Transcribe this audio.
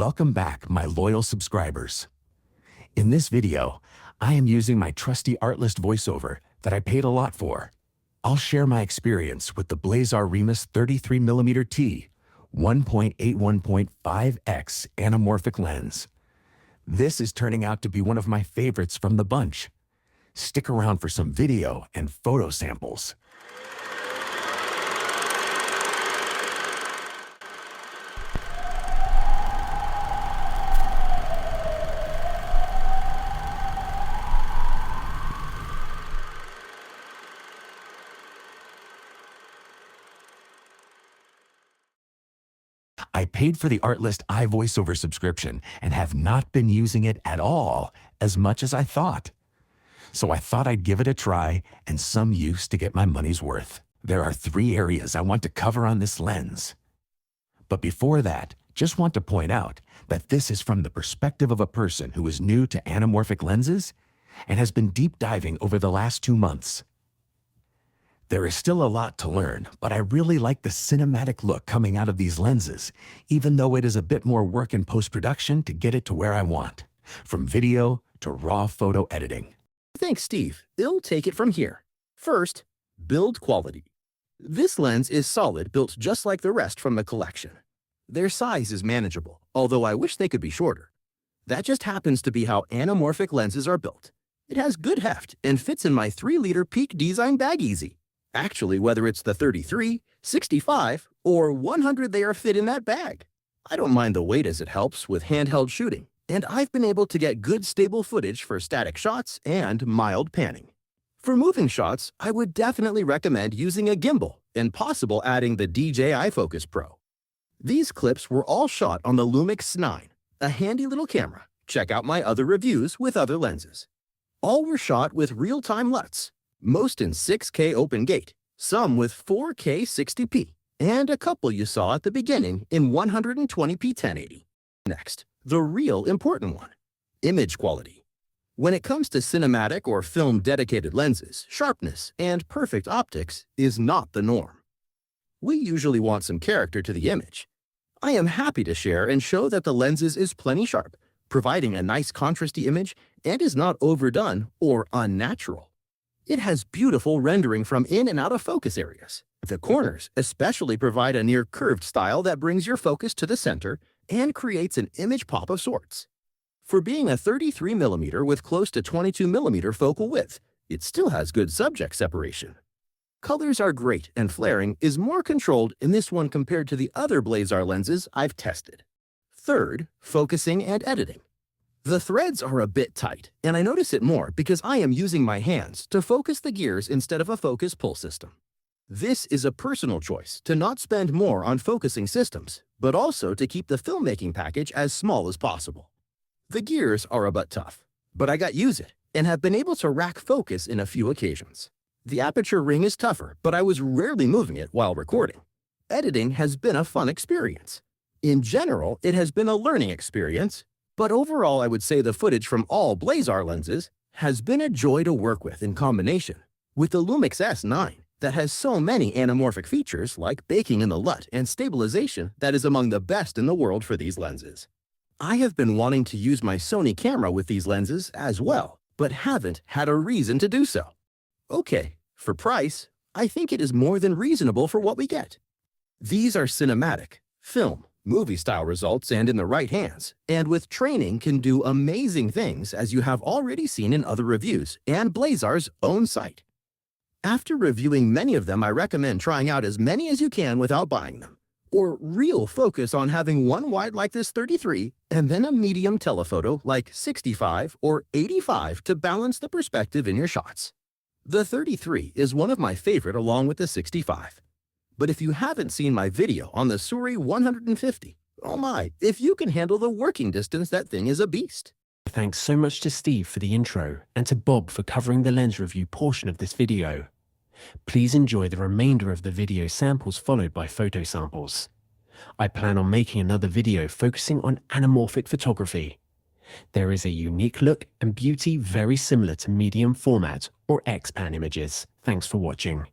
Welcome back, my loyal subscribers. In this video, I am using my trusty Artlist voiceover that I paid a lot for. I'll share my experience with the Blazar Remus 33mm T1.8 1.5x anamorphic lens. This is turning out to be one of my favorites from the bunch. Stick around for some video and photo samples. I paid for the Artlist AI Voiceover subscription and have not been using it at all as much as I thought. So I thought I'd give it a try and some use to get my money's worth. There are 3 areas I want to cover on this lens. But before that, just want to point out that this is from the perspective of a person who is new to anamorphic lenses and has been deep diving over the last 2 months. There is still a lot to learn, but I really like the cinematic look coming out of these lenses, even though it is a bit more work in post-production to get it to where I want, from video to raw photo editing. Thanks, Steve. I'll take it from here. First, build quality. This lens is solid, built just like the rest from the collection. Their size is manageable, although I wish they could be shorter. That just happens to be how anamorphic lenses are built. It has good heft and fits in my 3-liter Peak Design bag easy. Actually, whether it's the 33, 65, or 100 they are fit in that bag. I don't mind the weight as it helps with handheld shooting, and I've been able to get good stable footage for static shots and mild panning. For moving shots, I would definitely recommend using a gimbal and possible adding the DJI Focus Pro. These clips were all shot on the Lumix 9, a handy little camera. Check out my other reviews with other lenses. All were shot with real-time LUTs. Most in 6K open gate, some with 4K 60p, and a couple you saw at the beginning in 120p 1080. Next, the real important one, image quality. When it comes to cinematic or film-dedicated lenses, sharpness and perfect optics is not the norm. We usually want some character to the image. I am happy to share and show that the lenses is plenty sharp, providing a nice contrasty image and is not overdone or unnatural. It has beautiful rendering from in and out of focus areas. The corners especially provide a near curved style that brings your focus to the center and creates an image pop of sorts. For being a 33mm with close to 22mm focal width, it still has good subject separation. Colors are great and flaring is more controlled in this one compared to the other Blazar lenses I've tested. Third, focusing and editing. The threads are a bit tight, and I notice it more because I am using my hands to focus the gears instead of a focus pull system. This is a personal choice to not spend more on focusing systems, but also to keep the filmmaking package as small as possible. The gears are a bit tough, but I got used it and have been able to rack focus in a few occasions. The aperture ring is tougher, but I was rarely moving it while recording. Editing has been a fun experience. In general, it has been a learning experience. But overall, I would say the footage from all Blazar lenses has been a joy to work with in combination with the Lumix S9 that has so many anamorphic features like baking in the LUT and stabilization that is among the best in the world for these lenses. I have been wanting to use my Sony camera with these lenses as well, but haven't had a reason to do so. Okay, for price, I think it is more than reasonable for what we get. These are cinematic, film, movie-style results and in the right hands, and with training can do amazing things as you have already seen in other reviews and Blazar's own site. After reviewing many of them, I recommend trying out as many as you can without buying them, or real focus on having one wide like this 33 and then a medium telephoto like 65 or 85 to balance the perspective in your shots. The 33 is one of my favorite along with the 65. But if you haven't seen my video on the Suri 150, oh my, if you can handle the working distance, that thing is a beast. Thanks so much to Steve for the intro and to Bob for covering the lens review portion of this video. Please enjoy the remainder of the video samples followed by photo samples. I plan on making another video focusing on anamorphic photography. There is a unique look and beauty very similar to medium format or X-Pan images. Thanks for watching.